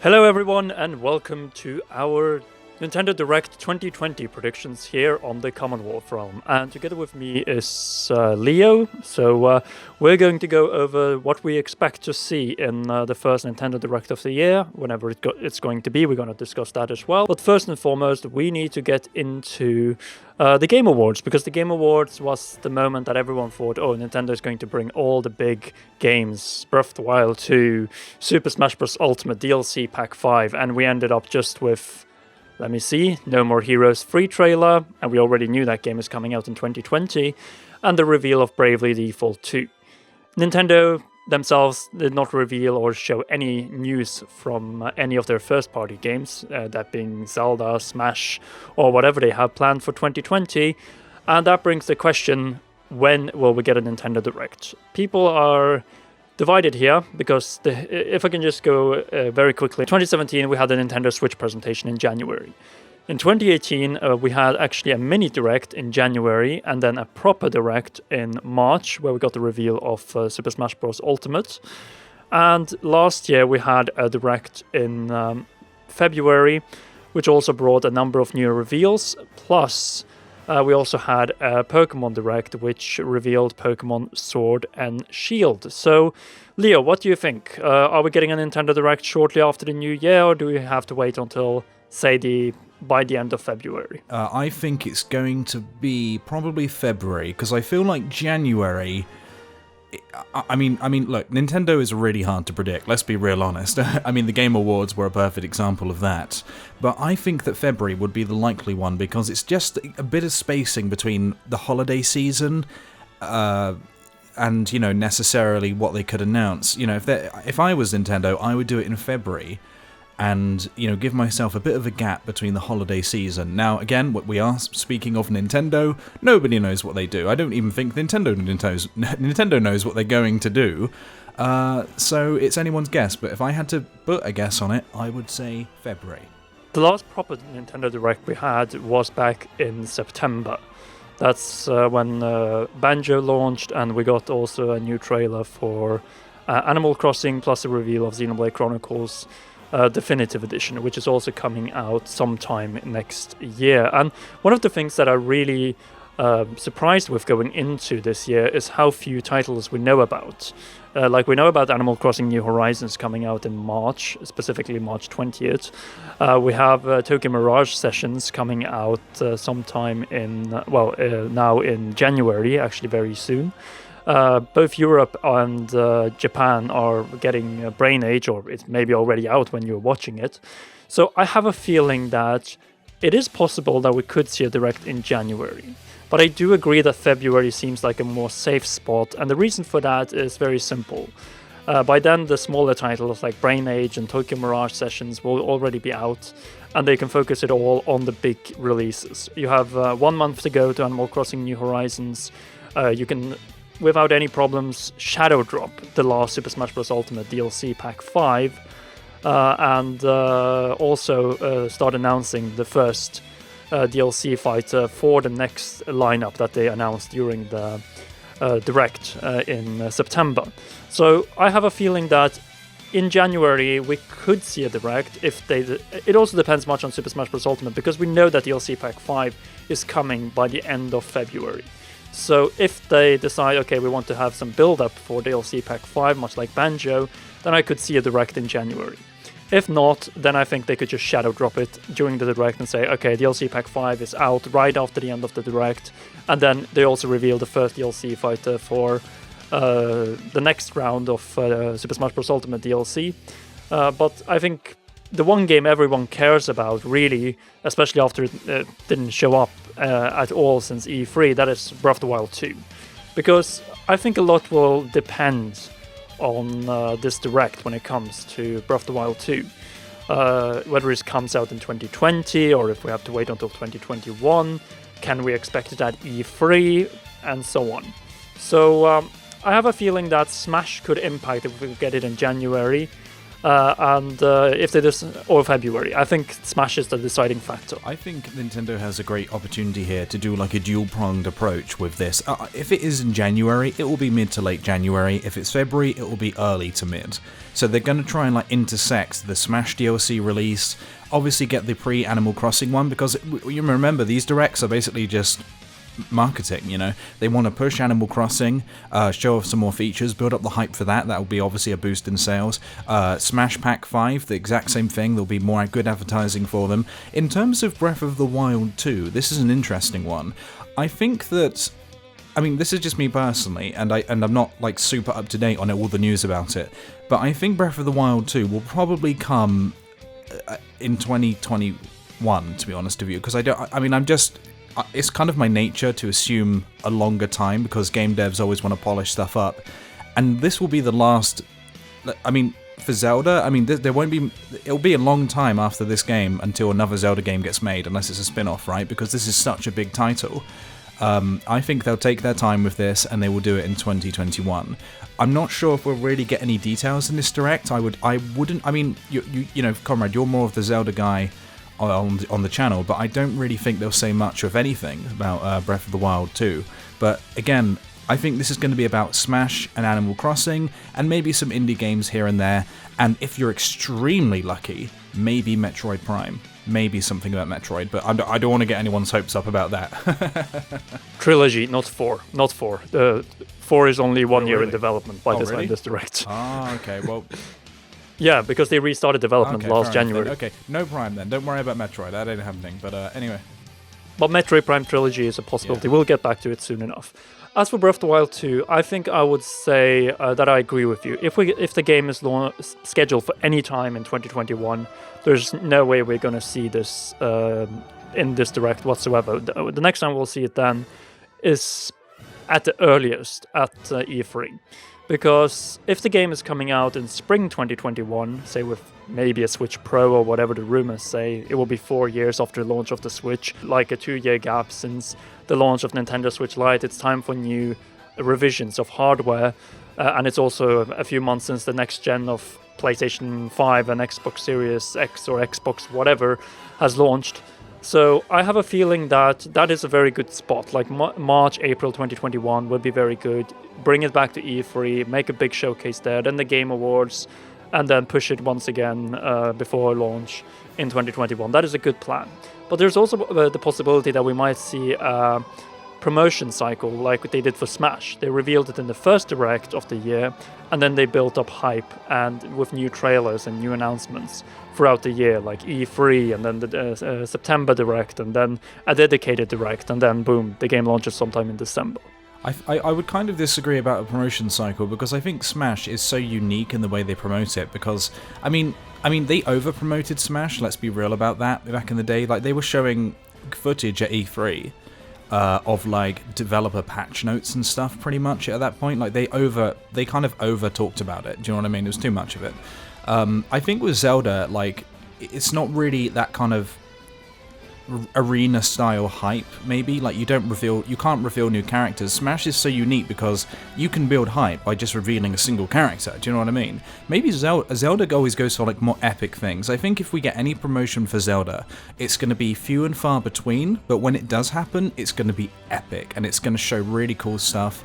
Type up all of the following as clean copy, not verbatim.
Hello everyone and welcome to our Nintendo Direct 2020 predictions here on the Commonwealth realm. And together with me is Leo. So we're going to go over what we expect to see in the first Nintendo Direct of the year, whenever it's going to be. We're going to discuss that as well. But first and foremost, we need to get into the Game Awards, because the Game Awards was the moment that everyone thought, oh, Nintendo is going to bring all the big games, Breath of the Wild 2, Super Smash Bros. Ultimate DLC Pack 5, and we ended up just with, let me see, No More Heroes 3 trailer, and we already knew that game is coming out in 2020, and the reveal of Bravely Default 2. Nintendo themselves did not reveal or show any news from any of their first-party games, that being Zelda, Smash, or whatever they have planned for 2020, and that brings the question, when will we get a Nintendo Direct? People are divided here, because if I can just go very quickly, in 2017 we had the Nintendo Switch presentation in January. In 2018 we had actually a mini Direct in January, and then a proper Direct in March, where we got the reveal of Super Smash Bros. Ultimate. And last year we had a Direct in February, which also brought a number of new reveals, plus we also had a Pokemon Direct, which revealed Pokemon Sword and Shield. So, Leo, what do you think? Are we getting a Nintendo Direct shortly after the new year, or do we have to wait until, say, by the end of February? I think it's going to be probably February, because I feel like January... I mean, look, Nintendo is really hard to predict, let's be real honest. I mean, the Game Awards were a perfect example of that. But I think that February would be the likely one, because it's just a bit of spacing between the holiday season and, necessarily what they could announce. If I was Nintendo, I would do it in February and, give myself a bit of a gap between the holiday season. Now, again, what we are speaking of Nintendo, nobody knows what they do. I don't even think Nintendo knows what they're going to do. So it's anyone's guess, but if I had to put a guess on it, I would say February. The last proper Nintendo Direct we had was back in September. That's when Banjo launched, and we got also a new trailer for Animal Crossing, plus a reveal of Xenoblade Chronicles Definitive Edition, which is also coming out sometime next year. And one of the things that I really surprised with going into this year is how few titles we know about. We know about Animal Crossing New Horizons coming out in March, specifically March 20th. We have Tokyo Mirage Sessions coming out sometime now in January, actually very soon. Both Europe and Japan are getting Brain Age, or it's maybe already out when you're watching it. So I have a feeling that it is possible that we could see a Direct in January. But I do agree that February seems like a more safe spot, and the reason for that is very simple. By then, the smaller titles like Brain Age and Tokyo Mirage Sessions will already be out, and they can focus it all on the big releases. You have 1 month to go to Animal Crossing New Horizons. You can, without any problems, shadow drop the last Super Smash Bros. Ultimate DLC Pack 5, and also start announcing the first DLC fighter for the next lineup that they announced during the Direct in September. So I have a feeling that in January we could see a Direct. It also depends much on Super Smash Bros. Ultimate, because we know that DLC Pack 5 is coming by the end of February. So if they decide, okay, we want to have some build-up for DLC Pack 5, much like Banjo, then I could see a Direct in January. If not, then I think they could just shadow drop it during the Direct and say, okay, DLC Pack 5 is out right after the end of the Direct, and then they also reveal the first DLC fighter for the next round of Super Smash Bros. Ultimate DLC. But I think the one game everyone cares about, really, especially after it didn't show up at all since E3, that is Breath of the Wild 2. Because I think a lot will depend on this Direct when it comes to Breath of the Wild 2. Whether it comes out in 2020 or if we have to wait until 2021, can we expect it at E3, and so on. So I have a feeling that Smash could impact if we get it in January, and if they just or February. I think Smash is the deciding factor. I think Nintendo has a great opportunity here to do like a dual-pronged approach with this. If it is in January, it will be mid to late January. If it's February, it will be early to mid. So they're going to try and like intersect the Smash DLC release, obviously get the pre-Animal Crossing one, because you remember these directs are basically just marketing, you know. They want to push Animal Crossing, show off some more features, build up the hype for that. That will be obviously a boost in sales. Smash Pack 5, the exact same thing. There'll be more good advertising for them. In terms of Breath of the Wild 2, this is an interesting one. I think that, I mean, this is just me personally, and I'm not like super up to date on all the news about it, but I think Breath of the Wild 2 will probably come in 2021, to be honest with you, because it's kind of my nature to assume a longer time, because game devs always want to polish stuff up, and this will be the last. I mean, for Zelda, I mean, there won't be. It'll be a long time after this game until another Zelda game gets made, unless it's a spin-off, right? Because this is such a big title. I think they'll take their time with this, and they will do it in 2021. I'm not sure if we'll really get any details in this direct. I wouldn't. I mean, you know, Comrade, you're more of the Zelda guy on the channel, but I don't really think they'll say much of anything about Breath of the Wild 2. But again, I think this is going to be about Smash and Animal Crossing, and maybe some indie games here and there, and if you're extremely lucky, maybe Metroid Prime. Maybe something about Metroid, but I don't want to get anyone's hopes up about that. Trilogy, not 4. Not 4. 4 is only 1 year in development by the time this direct. Ah, okay, well... Yeah, because they restarted development last January. Okay, no Prime then. Don't worry about Metroid. That ain't happening. But anyway. But Metroid Prime Trilogy is a possibility. Yeah. We'll get back to it soon enough. As for Breath of the Wild 2, I think I would say that I agree with you. If the game is scheduled for any time in 2021, there's no way we're going to see this in this direct whatsoever. The next time we'll see it then is at the earliest at E3. Because if the game is coming out in spring 2021, say with maybe a Switch Pro or whatever the rumors say, it will be 4 years after the launch of the Switch, like a 2-year gap since the launch of Nintendo Switch Lite. It's time for new revisions of hardware, and it's also a few months since the next gen of PlayStation 5 and Xbox Series X or Xbox whatever has launched. So I have a feeling that that is a very good spot. Like March, April 2021 would be very good. Bring it back to E3, make a big showcase there, then the Game Awards, and then push it once again before launch in 2021. That is a good plan. But there's also the possibility that we might see a promotion cycle like they did for Smash. They revealed it in the first direct of the year, and then they built up hype and with new trailers and new announcements throughout the year, like E3 and then the September direct and then a dedicated direct, and then boom, the game launches sometime in December. I would kind of disagree about a promotion cycle, because I think Smash is so unique in the way they promote it, because I mean they over promoted Smash, let's be real about that, back in the day. Like, they were showing footage at E3 of like developer patch notes and stuff pretty much at that point. Like they kind of over talked about it. Do you know what I mean? It was too much of it. I think with Zelda, like, it's not really that kind of arena style hype. Maybe like you can't reveal new characters. Smash is so unique because you can build hype by just revealing a single character. Do you know what I mean? Maybe Zelda always goes for like more epic things. I think if we get any promotion for Zelda, it's going to be few and far between, but when it does happen, it's going to be epic, and it's going to show really cool stuff.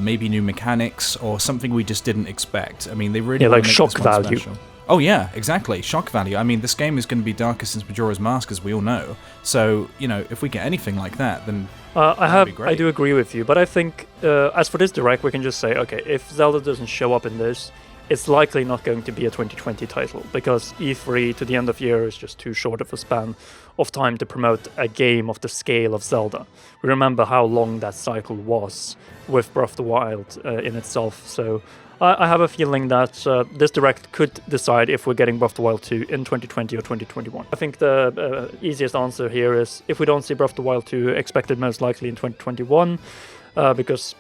Maybe new mechanics or something we just didn't expect. I mean, they really like shock value. Special. Oh yeah, exactly. Shock value. I mean, this game is going to be darker since Majora's Mask, as we all know. So, you know, if we get anything like that, then that'd be great. I do agree with you, but I think as for this direct, we can just say, okay, if Zelda doesn't show up in this, it's likely not going to be a 2020 title, because E3 to the end of year is just too short of a span of time to promote a game of the scale of Zelda. We remember how long that cycle was with Breath of the Wild in itself, so I have a feeling that this direct could decide if we're getting Breath of the Wild 2 in 2020 or 2021. I think the easiest answer here is, if we don't see Breath of the Wild 2, expected most likely in 2021, because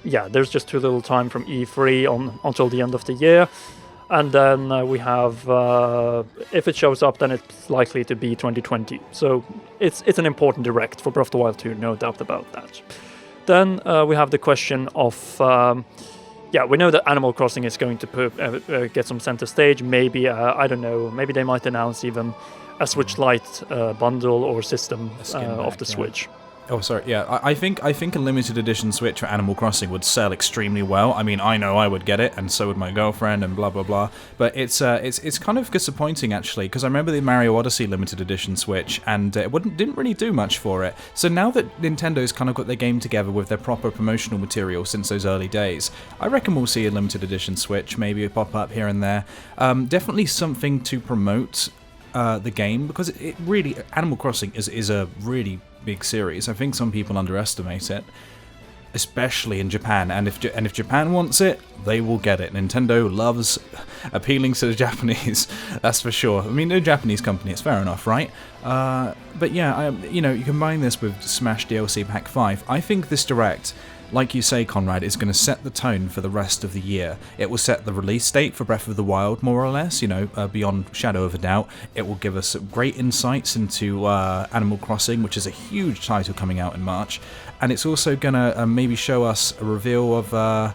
yeah, there's just too little time from E3 until the end of the year. And then we have, if it shows up, then it's likely to be 2020. So it's an important direct for Breath of the Wild 2, no doubt about that. Then we have the question of yeah, we know that Animal Crossing is going to get some center stage. Maybe, I don't know, maybe they might announce even a Switch Lite bundle or system of the Switch. Oh, sorry. Yeah, I think a limited edition Switch for Animal Crossing would sell extremely well. I mean, I know I would get it, and so would my girlfriend, and blah blah blah. But it's kind of disappointing actually, because I remember the Mario Odyssey limited edition Switch, and it didn't really do much for it. So now that Nintendo's kind of got their game together with their proper promotional material since those early days, I reckon we'll see a limited edition Switch, maybe pop up here and there. Definitely something to promote the game, because it really, Animal Crossing is a really big series. I think some people underestimate it, especially in Japan. And if Japan wants it, they will get it. Nintendo loves appealing to the Japanese, that's for sure. I mean, they're a Japanese company, it's fair enough, right? But yeah, you combine this with Smash DLC Pack 5. I think this Direct, like you say, Conrad, is going to set the tone for the rest of the year. It will set the release date for Breath of the Wild, more or less, beyond shadow of a doubt. It will give us great insights into Animal Crossing, which is a huge title coming out in March. And it's also going to maybe show us a reveal of a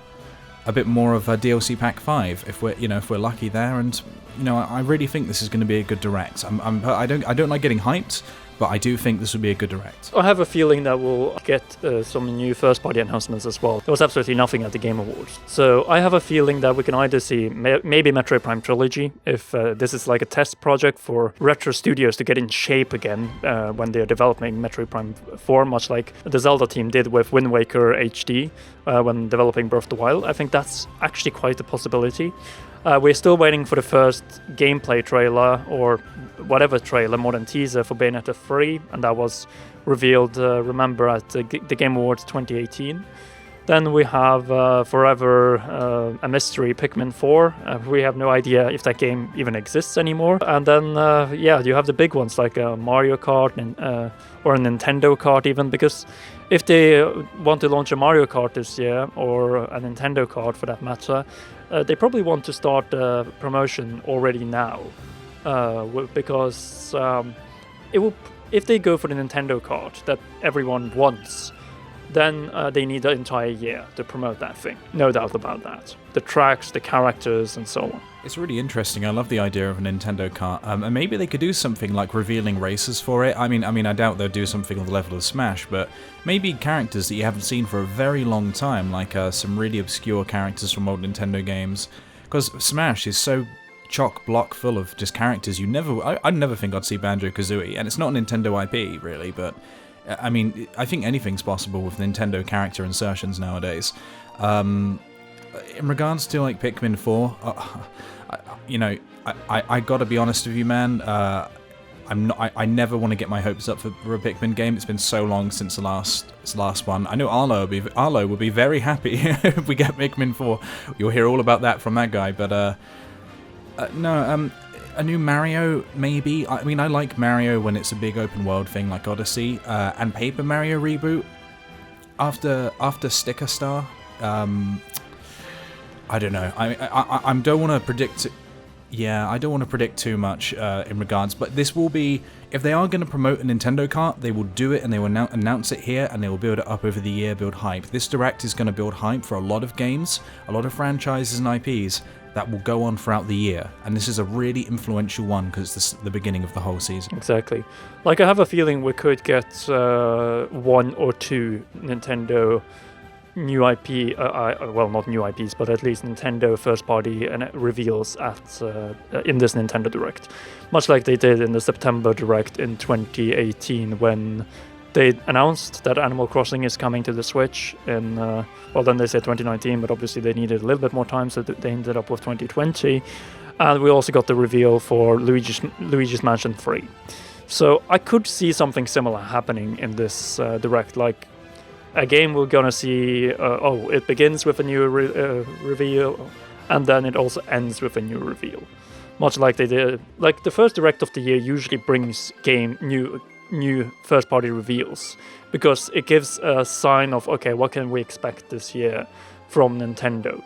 bit more of DLC Pack 5, if we're lucky there. And I really think this is going to be a good Direct. I don't like getting hyped, but I do think this would be a good Direct. I have a feeling that we'll get some new first-party announcements as well. There was absolutely nothing at the Game Awards. So I have a feeling that we can either see maybe Metroid Prime Trilogy, if this is like a test project for Retro Studios to get in shape again when they're developing Metroid Prime 4, much like the Zelda team did with Wind Waker HD when developing Breath of the Wild. I think that's actually quite a possibility. We're still waiting for the first gameplay trailer, or whatever trailer, more than teaser, for Bayonetta 3, and that was revealed, remember, at the Game Awards 2018. Then we have forever a mystery, Pikmin 4. We have no idea if that game even exists anymore. And then, you have the big ones like Mario Kart or a Nintendo Kart even, because if they want to launch a Mario Kart this year, or a Nintendo Kart for that matter, they probably want to start promotion already now, because it will. If they go for the Nintendo Kart that everyone wants, then they need the entire year to promote that thing. No doubt about that. The tracks, the characters, and so on. It's really interesting. I love the idea of a Nintendo Kart, and maybe they could do something like revealing races for it. I mean, I doubt they'll do something on the level of Smash, but maybe characters that you haven't seen for a very long time, like some really obscure characters from old Nintendo games. Because Smash is so chock-block full of just characters you never... I'd never think I'd see Banjo-Kazooie, and it's not a Nintendo IP, really, but... I mean, I think anything's possible with Nintendo character insertions nowadays. In regards to, like, Pikmin 4, I gotta be honest with you, man. I never want to get my hopes up for a Pikmin game. It's been so long since the last one. I know Arlo would be very happy if we get Pikmin 4. You'll hear all about that from that guy, but no. A new Mario, maybe. I mean, I like Mario when it's a big open world thing like Odyssey, and Paper Mario reboot after Sticker Star. I don't know. I don't want to predict. Yeah, I don't want to predict too much in regards, but this will be, if they are going to promote a Nintendo Kart, they will do it and they will announce it here, and they will build it up over the year, build hype. This Direct is going to build hype for a lot of games, a lot of franchises and IPs that will go on throughout the year, and this is a really influential one because it's the beginning of the whole season. Exactly. Like, I have a feeling we could get one or two Nintendo new IP, well, not new IPs, but at least Nintendo first-party reveals in this Nintendo Direct. Much like they did in the September Direct in 2018, when they announced that Animal Crossing is coming to the Switch in, well, then they said 2019, but obviously they needed a little bit more time, so they ended up with 2020. And we also got the reveal for Luigi's Mansion 3. So I could see something similar happening in this Direct, like a game we're gonna see, it begins with a new reveal, and then it also ends with a new reveal. Much like they did, like the first Direct of the year usually brings new first-party reveals, because it gives a sign of, okay, what can we expect this year from Nintendo?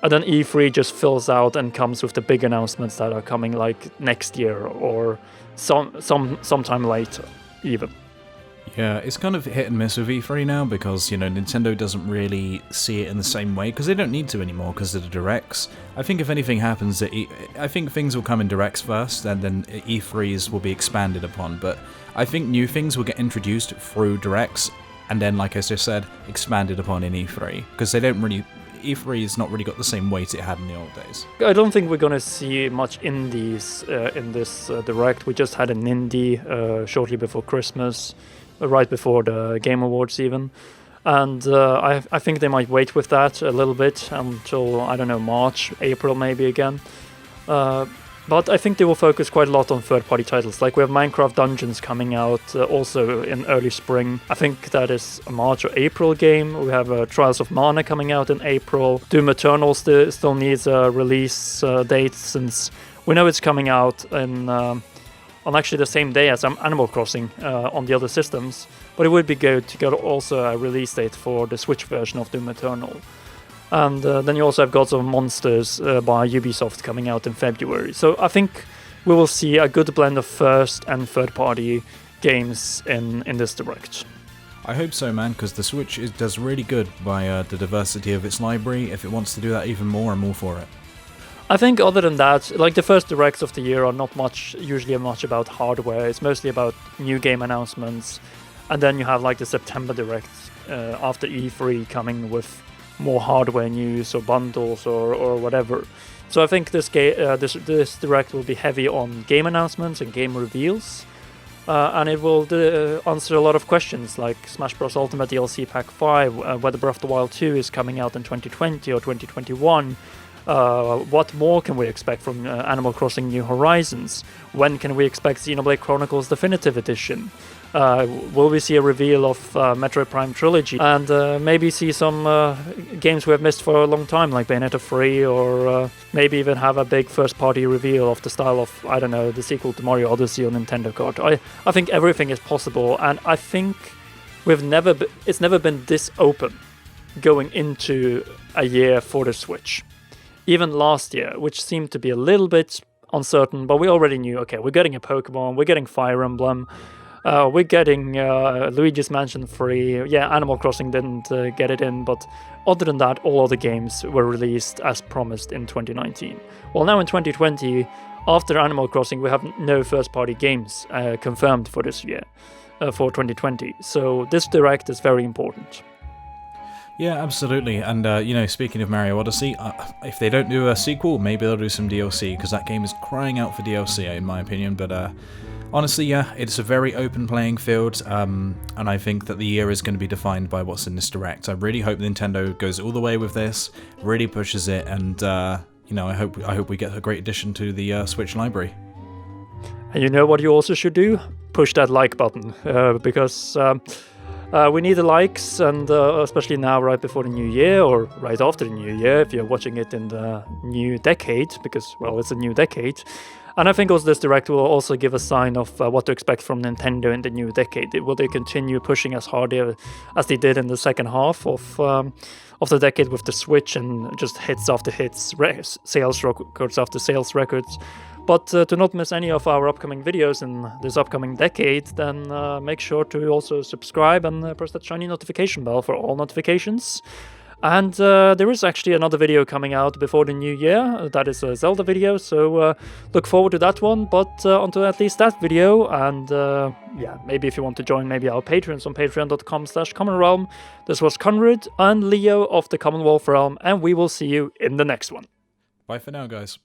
And then E3 just fills out and comes with the big announcements that are coming like next year or sometime later, even. Yeah, it's kind of hit and miss with E3 now because, Nintendo doesn't really see it in the same way because they don't need to anymore because of the Directs. I think if anything happens, I think things will come in Directs first and then E3s will be expanded upon, but I think new things will get introduced through Directs and then, like I just said, expanded upon in E3 because E3 has not really got the same weight it had in the old days. I don't think we're going to see much indies in this Direct. We just had an indie shortly before Christmas, right before the Game Awards even. And I think they might wait with that a little bit until, I don't know, March, April maybe again. But I think they will focus quite a lot on third-party titles. Like we have Minecraft Dungeons coming out also in early spring. I think that is a March or April game. We have Trials of Mana coming out in April. Doom Eternal still needs a release date since we know it's coming out on actually the same day as Animal Crossing on the other systems. But it would be good to get also a release date for the Switch version of Doom Eternal. And then you also have Gods of Monsters by Ubisoft coming out in February. So I think we will see a good blend of first and third-party games in this Direct. I hope so, man, because the Switch does really good by the diversity of its library. If it wants to do that even more, I'm all for it. I think other than that, like the first Directs of the year are not usually much about hardware. It's mostly about new game announcements. And then you have like the September Direct after E3 coming with more hardware news or bundles or whatever. So I think this Direct will be heavy on game announcements and game reveals. And it will answer a lot of questions like Smash Bros. Ultimate DLC Pack 5, whether Breath of the Wild 2 is coming out in 2020 or 2021. What more can we expect from Animal Crossing New Horizons? When can we expect Xenoblade Chronicles Definitive Edition? Will we see a reveal of Metroid Prime Trilogy? And maybe see some games we have missed for a long time, like Bayonetta 3, or maybe even have a big first-party reveal of the style of, I don't know, the sequel to Mario Odyssey on Nintendo Kart. I think everything is possible, and I think it's never been this open going into a year for the Switch. Even last year, which seemed to be a little bit uncertain, but we already knew, okay, we're getting a Pokemon, we're getting Fire Emblem, we're getting Luigi's Mansion 3. Yeah, Animal Crossing didn't get it in, but other than that, all other games were released as promised in 2019. Well, now in 2020, after Animal Crossing, we have no first-party games confirmed for this year, for 2020. So this Direct is very important. Yeah, absolutely. And, speaking of Mario Odyssey, if they don't do a sequel, maybe they'll do some DLC, because that game is crying out for DLC, in my opinion. But honestly, yeah, it's a very open playing field, and I think that the year is going to be defined by what's in this Direct. I really hope Nintendo goes all the way with this, really pushes it, and, I hope we get a great addition to the Switch library. And you know what you also should do? Push that like button, because... we need the likes, and especially now right before the new year, or right after the new year, if you're watching it in the new decade, because, well, it's a new decade. And I think also this Direct will also give a sign of what to expect from Nintendo in the new decade. Will they continue pushing as hard as they did in the second half of the decade with the Switch, and just hits after hits, sales records after sales records? But to not miss any of our upcoming videos in this upcoming decade, then make sure to also subscribe and press that shiny notification bell for all notifications. And there is actually another video coming out before the new year. That is a Zelda video, so look forward to that one. But until at least that video, and maybe if you want to join maybe our patrons on patreon.com/commonrealm. This was Conrad and Leo of the Commonwealth Realm, and we will see you in the next one. Bye for now, guys.